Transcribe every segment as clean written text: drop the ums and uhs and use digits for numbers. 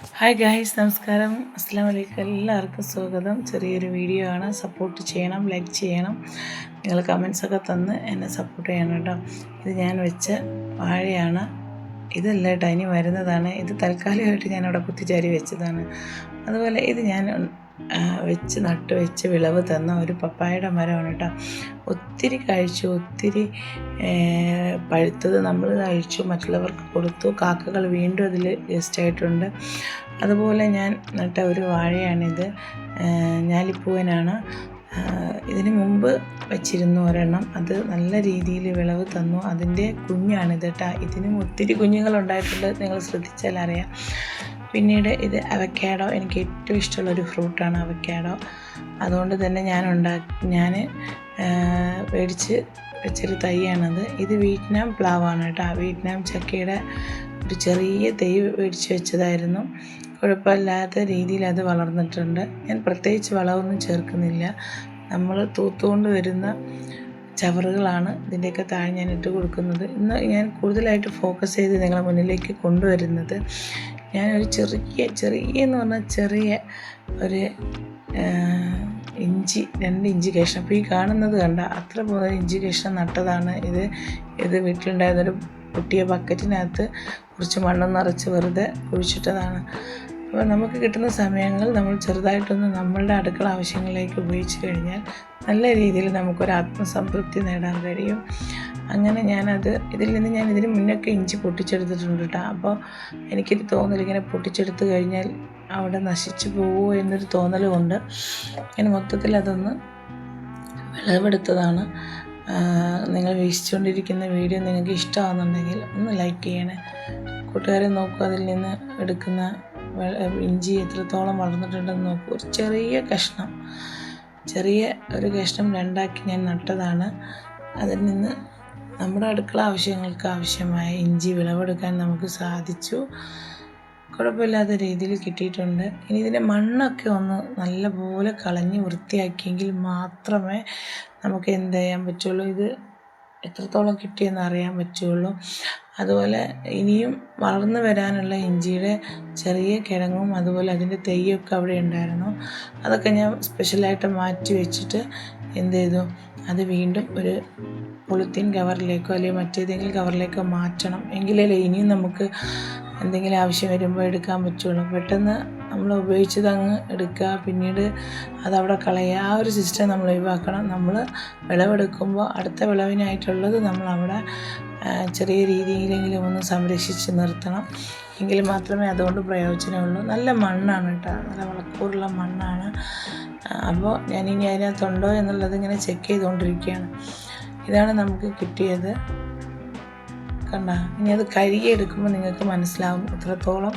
Hi guys, നമസ്കാരം. അസ്സലാമു അലൈക്കും. എല്ലാവർക്കും സ്വാഗതം. ചെറിയൊരു വീഡിയോ ആണ്. സപ്പോർട്ട് ചെയ്യണം, ലൈക്ക് ചെയ്യണം. നിങ്ങൾ കമൻസൊക്കെ തന്ന് എന്നെ സപ്പോർട്ട് ചെയ്യണം കേട്ടോ. ഇത് ഞാൻ വെച്ച വാഴയാണ്. ഇതല്ല കേട്ടോ, ഇനി വരുന്നതാണ്. ഇത് തൽക്കാലികമായിട്ട് ഞാനവിടെ കുത്തിച്ചാരി വെച്ചതാണ്. അതുപോലെ ഇത് ഞാൻ നട്ട് വെച്ച് വിളവ് തന്ന ഒരു പപ്പായയുടെ മരമാണ് കേട്ടോ. ഒത്തിരി കഴിച്ചു, ഒത്തിരി പഴുത്തത് നമ്മൾ കഴിച്ചു, മറ്റുള്ളവർക്ക് കൊടുത്തു. കാക്കകൾ വീണ്ടും അതിൽ വേസ്റ്റായിട്ടുണ്ട്. അതുപോലെ ഞാൻ നട്ട ഒരു വാഴയാണിത്. ഞാലിപ്പൂവനാണ്. ഇതിന് മുമ്പ് വെച്ചിരുന്നു ഒരെണ്ണം. അത് നല്ല രീതിയിൽ വിളവ് തന്നു. അതിൻ്റെ കുഞ്ഞാണിത് കേട്ടോ. ഇതിനും ഒത്തിരി കുഞ്ഞുങ്ങളുണ്ടായിട്ടുണ്ട്, നിങ്ങൾ ശ്രദ്ധിച്ചാൽ അറിയാം. പിന്നീട് ഇത് അവക്കാഡോ. എനിക്ക് ഏറ്റവും ഇഷ്ടമുള്ളൊരു ഫ്രൂട്ടാണ് അവക്കാഡോ. അതുകൊണ്ട് തന്നെ ഞാൻ മേടിച്ച് വെച്ചൊരു തൈയാണത്. ഇത് വിയറ്റ്നാം പ്ലാവാണ് കേട്ടോ. വിയറ്റ്നാം ചക്കയുടെ ഒരു ചെറിയ തൈ മേടിച്ച് വെച്ചതായിരുന്നു. കുഴപ്പമില്ലാത്ത രീതിയിൽ അത് വളർന്നിട്ടുണ്ട്. ഞാൻ പ്രത്യേകിച്ച് വളമൊന്നും ചേർക്കുന്നില്ല. നമ്മൾ തൂത്തുകൊണ്ട് വരുന്ന ചവറുകളാണ് ഇതിൻ്റെയൊക്കെ താഴെ ഞാൻ ഇട്ട് കൊടുക്കുന്നത്. ഇന്ന് ഞാൻ കൂടുതലായിട്ട് ഫോക്കസ് ചെയ്ത് നിങ്ങളെ മുന്നിലേക്ക് കൊണ്ടുവരുന്നത്, ഞാനൊരു ചെറിയെന്ന് പറഞ്ഞാൽ ചെറിയ ഒരു ഇഞ്ചി 2 ഇഞ്ചി കഷ്ണം. അപ്പോൾ ഈ കാണുന്നത് കണ്ട അത്ര പോലെ ഇഞ്ചി കഷ്ണം നട്ടതാണ്. ഇത് വീട്ടിലുണ്ടായിരുന്നൊരു പൊട്ടിയ ബക്കറ്റിനകത്ത് കുറച്ച് മണ്ണ് നിറച്ച് വെറുതെ കുഴിച്ചിട്ടതാണ്. അപ്പോൾ നമുക്ക് കിട്ടുന്ന സമയങ്ങൾ നമ്മൾ ചെറുതായിട്ടൊന്ന് നമ്മളുടെ അടുക്കള ആവശ്യങ്ങളിലേക്ക് ഉപയോഗിച്ച് കഴിഞ്ഞാൽ നല്ല രീതിയിൽ നമുക്കൊരു ആത്മസംതൃപ്തി നേടാൻ കഴിയും. അങ്ങനെ ഇതിന് മുന്നൊക്കെ ഇഞ്ചി പൊട്ടിച്ചെടുത്തിട്ടുണ്ട് കേട്ടോ. അപ്പോൾ എനിക്കൊരു തോന്നൽ, ഇങ്ങനെ പൊട്ടിച്ചെടുത്ത് കഴിഞ്ഞാൽ അവിടെ നശിച്ചു പോകുമോ എന്നൊരു തോന്നലുകൊണ്ട് ഞാൻ മൊത്തത്തിൽ അതൊന്ന് വിളവെടുത്തതാണ്. നിങ്ങൾ വീക്ഷിച്ചുകൊണ്ടിരിക്കുന്ന വീഡിയോ നിങ്ങൾക്ക് ഇഷ്ടമാകുന്നുണ്ടെങ്കിൽ ഒന്ന് ലൈക്ക് ചെയ്യണേ. കൂട്ടുകാരെ നോക്കൂ, അതിൽ നിന്ന് എടുക്കുന്ന ഇഞ്ചി എത്രത്തോളം വളർന്നിട്ടുണ്ടെന്ന് നോക്കൂ. ഒരു ചെറിയ ഒരു കഷ്ണം 2ആക്കി ഞാൻ നട്ടതാണ്. അതിൽ നിന്ന് നമ്മുടെ അടുക്കള ആവശ്യങ്ങൾക്ക് ആവശ്യമായ ഇഞ്ചി വിളവെടുക്കാൻ നമുക്ക് സാധിച്ചു. കുഴപ്പമില്ലാത്ത രീതിയിൽ കിട്ടിയിട്ടുണ്ട്. ഇനി ഇതിൻ്റെ മണ്ണൊക്കെ ഒന്ന് നല്ലപോലെ കളഞ്ഞ് വൃത്തിയാക്കിയെങ്കിൽ മാത്രമേ നമുക്ക് എന്ത് ചെയ്യാൻ പറ്റുള്ളൂ, ഇത് എത്രത്തോളം കിട്ടിയെന്ന് അറിയാൻ പറ്റുള്ളൂ. അതുപോലെ ഇനിയും വളർന്നു വരാനുള്ള ഇഞ്ചിയുടെ ചെറിയ കിഴങ്ങും അതുപോലെ അതിൻ്റെ തെയ്യൊക്കെ അവിടെ ഉണ്ടായിരുന്നു. അതൊക്കെ ഞാൻ സ്പെഷ്യലായിട്ട് മാറ്റി വെച്ചിട്ട് എന്ത് ചെയ്തു, അത് വീണ്ടും ഒരു പോളിത്തീൻ കവറിലേക്കോ അല്ലെങ്കിൽ മറ്റേതെങ്കിലും കവറിലേക്കോ മാറ്റണം. എങ്കിലേ ഇനിയും നമുക്ക് എന്തെങ്കിലും ആവശ്യം വരുമ്പോൾ എടുക്കാൻ പറ്റുള്ളൂ. പെട്ടെന്ന് നമ്മൾ ഉപയോഗിച്ചത് അങ്ങ് എടുക്കുക, പിന്നീട് അതവിടെ കളയുക. ആ ഒരു സിസ്റ്റം നമ്മൾ ഒഴിവാക്കണം. നമ്മൾ വിളവെടുക്കുമ്പോൾ അടുത്ത വിളവിനായിട്ടുള്ളത് നമ്മളവിടെ ചെറിയ രീതിയിലെങ്കിലും ഒന്ന് സംരക്ഷിച്ച് നിർത്തണം. എങ്കിൽ മാത്രമേ അതുകൊണ്ട് പ്രയോജനമുള്ളൂ. നല്ല മണ്ണാണ് കേട്ടോ, നല്ല വളക്കൂറുള്ള മണ്ണാണ്. അപ്പോൾ ഞാനിനി അതിനകത്തുണ്ടോ എന്നുള്ളത് ഇങ്ങനെ ചെക്ക് ചെയ്തുകൊണ്ടിരിക്കുകയാണ്. ഇതാണ് നമുക്ക് കിട്ടിയത്. കണ്ട, ഇനി അത് കഴുകിയെടുക്കുമ്പോൾ നിങ്ങൾക്ക് മനസ്സിലാവും എത്രത്തോളം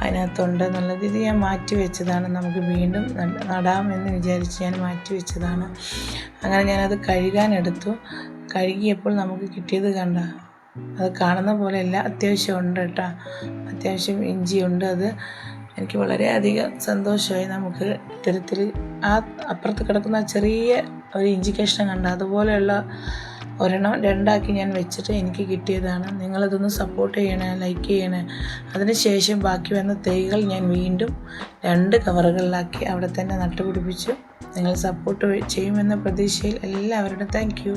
അതിനകത്തുണ്ട് എന്നുള്ളത്. ഇത് ഞാൻ മാറ്റി വെച്ചതാണ്, നമുക്ക് വീണ്ടും നടാമെന്ന് വിചാരിച്ച് ഞാൻ മാറ്റി വെച്ചതാണ്. അങ്ങനെ ഞാനത് കഴുകാനെടുത്തു. കഴുകിയപ്പോൾ നമുക്ക് കിട്ടിയത് കണ്ട, അത് കാണുന്ന പോലെയല്ല, അത്യാവശ്യം ഉണ്ട് കേട്ടോ. അത്യാവശ്യം ഇഞ്ചിയുണ്ട്. അത് എനിക്ക് വളരെയധികം സന്തോഷമായി. നമുക്ക് ഇത്തരത്തിൽ ആ അപ്പുറത്ത് കിടക്കുന്ന ചെറിയ ഒരു ഇഞ്ചി കഷ്ണം കണ്ട, അതുപോലെയുള്ള ഒരെണ്ണം 2ആക്കി ഞാൻ വെച്ചിട്ട് എനിക്ക് കിട്ടിയതാണ്. നിങ്ങളതൊന്ന് സപ്പോർട്ട് ചെയ്യണേ, ലൈക്ക് ചെയ്യണേ. അതിനുശേഷം ബാക്കി വന്ന തൈകൾ ഞാൻ വീണ്ടും 2 കവറുകളിലാക്കി അവിടെ തന്നെ നട്ടുപിടിപ്പിച്ചു. നിങ്ങൾ സപ്പോർട്ട് ചെയ്യുമെന്ന പ്രതീക്ഷയിൽ എല്ലാവരുടെയും താങ്ക് യു.